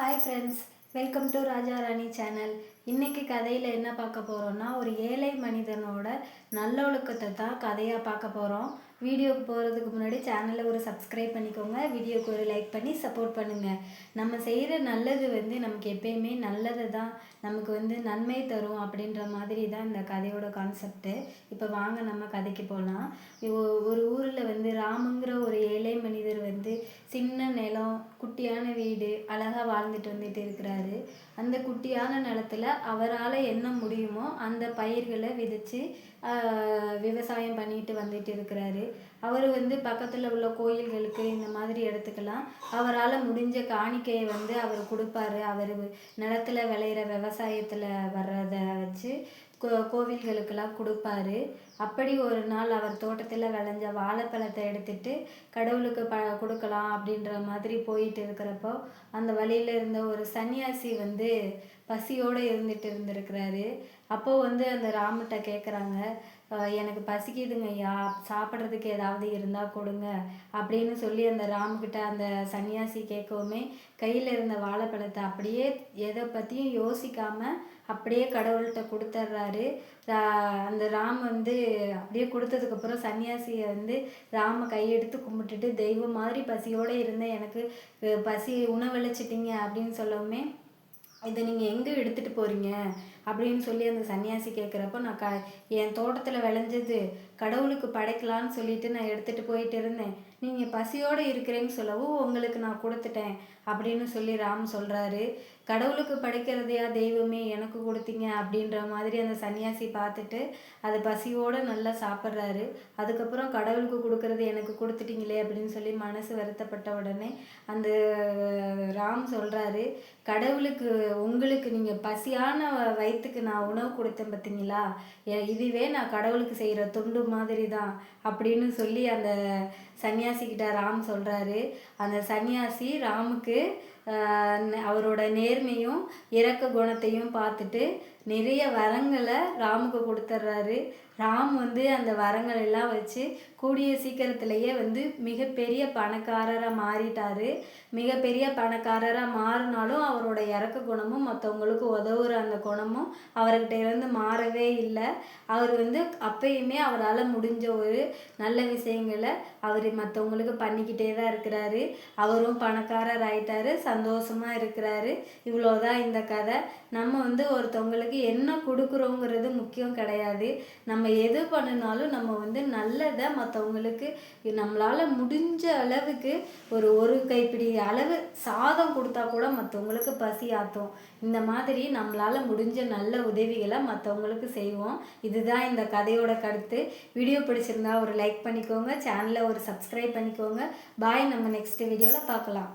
Hi friends, welcome to Raja Rani channel. இன்றைக்கி கதையில் என்ன பார்க்க போகிறோன்னா, ஒரு ஏழை மனிதனோட நல்லொழுக்கத்தை தான் கதையாக பார்க்க போகிறோம். வீடியோக்கு போகிறதுக்கு முன்னாடி சேனலை ஒரு சப்ஸ்கிரைப் பண்ணிக்கோங்க, வீடியோக்கு ஒரு லைக் பண்ணி சப்போர்ட் பண்ணுங்கள். நம்ம செய்கிற நல்லது நமக்கு எப்பயுமே நல்லது தான், நமக்கு நன்மை தரும் அப்படின்ற மாதிரி தான் இந்த கதையோட கான்செப்ட்டு. இப்போ வாங்க நம்ம கதைக்கு போகலாம். ஒரு ஊரில் ராமுங்கிற ஒரு ஏழை மனிதர் சின்ன நிலம், குட்டியான வீடு, அழகாக வாழ்ந்துட்டு வந்துட்டு இருக்கிறாரு. அந்த குட்டியான நிலத்தில் அவரால் என்ன முடியுமோ அந்த பயிர்களை விதைச்சி விவசாயம் பண்ணிட்டு வந்துட்டு இருக்கிறாரு. அவர் பக்கத்தில் உள்ள கோயில்களுக்கு இந்த மாதிரி இடத்துக்கெல்லாம் அவரால் முடிஞ்ச காணிக்கையை அவர் கொடுப்பாரு. அவர் நிலத்தில் விளையிற விவசாயத்தில் வர்றதை வச்சு கோவில்களுக்கெல்லாம் கொடுப்பாரு. அப்படி ஒரு நாள் அவர் தோட்டத்தில் விளைஞ்ச வாழைப்பழத்தை எடுத்துட்டு கடவுளுக்கு கொடுக்கலாம் அப்படின்ற மாதிரி போயிட்டு இருக்கிறப்போ அந்த வழியில் இருந்த ஒரு சன்னியாசி பசியோடு இருந்திருக்கிறாரு. அப்போது அந்த ராமுகிட்ட கேட்குறாங்க, எனக்கு பசிக்குதுங்க ஐயா, சாப்பிட்றதுக்கு ஏதாவது இருந்தால் கொடுங்க அப்படின்னு சொல்லி அந்த ராமுக்கிட்ட அந்த சன்னியாசி கேட்கவுமே கையில் இருந்த வாழைப்பழத்தை அப்படியே எதை பற்றியும் யோசிக்காமல் அப்படியே கடவுள்கிட்ட கொடுத்துட்றாரு. அந்த ராம் அப்படியே கொடுத்ததுக்கப்புறம் சன்னியாசியை ராம கையெடுத்து கும்பிட்டுட்டு, தெய்வம் மாதிரி பசியோடு இருந்தேன், எனக்கு பசி உணவளிச்சிட்டிங்க அப்படின்னு சொல்லவுமே, இதை நீங்கள் எங்கே எடுத்துகிட்டு போகிறீங்க அப்படின்னு சொல்லி அந்த சன்னியாசி கேட்குறப்போ, நான் என் தோட்டத்தில் விளைஞ்சது கடவுளுக்கு படைக்கலான்னு சொல்லிட்டு நான் எடுத்துகிட்டு போயிட்டு இருந்தேன், நீங்கள் பசியோடு இருக்கிறேன்னு சொல்லவும் உங்களுக்கு நான் கொடுத்துட்டேன் அப்படின்னு சொல்லி ராம் சொல்கிறாரு. கடவுளுக்கு படைக்கிறதையா தெய்வமே எனக்கு கொடுத்தீங்க அப்படின்ற மாதிரி அந்த சன்னியாசி பார்த்துட்டு அது பசியோடு நல்லா சாப்பிட்றாரு. அதுக்கப்புறம் கடவுளுக்கு கொடுக்கறது எனக்கு கொடுத்துட்டீங்களே அப்படின்னு சொல்லி மனசு வருத்தப்பட்ட உடனே அந்த ராம் சொல்கிறாரு, கடவுளுக்கு உங்களுக்கு நீங்கள் பசியான வயிற்றுக்கு நான் உணவு கொடுத்தேன் பார்த்தீங்களா, இதுவே நான் கடவுளுக்கு செய்கிற தொண்டு மாதிரி தான் அப்படின்னு சொல்லி அந்த சன்னியாசிக்கிட்ட ராம் சொல்கிறாரு. அந்த சன்னியாசி ராமுக்கு அவரோட நேர்மையும் இரக்க குணத்தையும் பார்த்துட்டு நிறைய வரங்களை ராமுக்கு கொடுத்துட்றாரு. ராம் அந்த வரங்கள் எல்லாம் வச்சு கூடிய சீக்கிரத்திலேயே மிகப்பெரிய பணக்காரராக மாறிட்டார். மிகப்பெரிய பணக்காரராக மாறினாலும் அவரோட இறக்க குணமும் மற்றவங்களுக்கு உதவுற அந்த குணமும் அவர்கிட்ட இருந்து மாறவே இல்லை. அவர் அப்பயுமே அவரால் முடிஞ்ச ஒரு நல்ல விஷயங்களை அவர் மற்றவங்களுக்கு பண்ணிக்கிட்டே தான் இருக்கிறாரு. அவரும் பணக்காரர் ஆயிட்டாரு, சந்தோஷமாக இருக்கிறாரு. இவ்வளோதான் இந்த கதை. நம்ம ஒருத்தவங்களுக்கு என்ன கொடுக்குறோங்கிறது முக்கியம் கிடையாது. நம்ம எது பண்ணினாலும் நம்ம நல்லதை மற்றவங்களுக்கு நம்மளால் முடிஞ்ச அளவுக்கு ஒரு கைப்பிடி அளவு சாதம் கொடுத்தா கூட மற்றவங்களுக்கு பசி ஆற்றும். இந்த மாதிரி நம்மளால் முடிஞ்ச நல்ல உதவிகளை மற்றவங்களுக்கு செய்வோம். இதுதான் இந்த கதையோட கருத்து. வீடியோ பிடிச்சிருந்தா ஒரு லைக் பண்ணிக்கோங்க, சேனலை ஒரு சப்ஸ்கிரைப் பண்ணிக்கோங்க. பாய், நம்ம நெக்ஸ்ட் வீடியோவில் பார்க்கலாம்.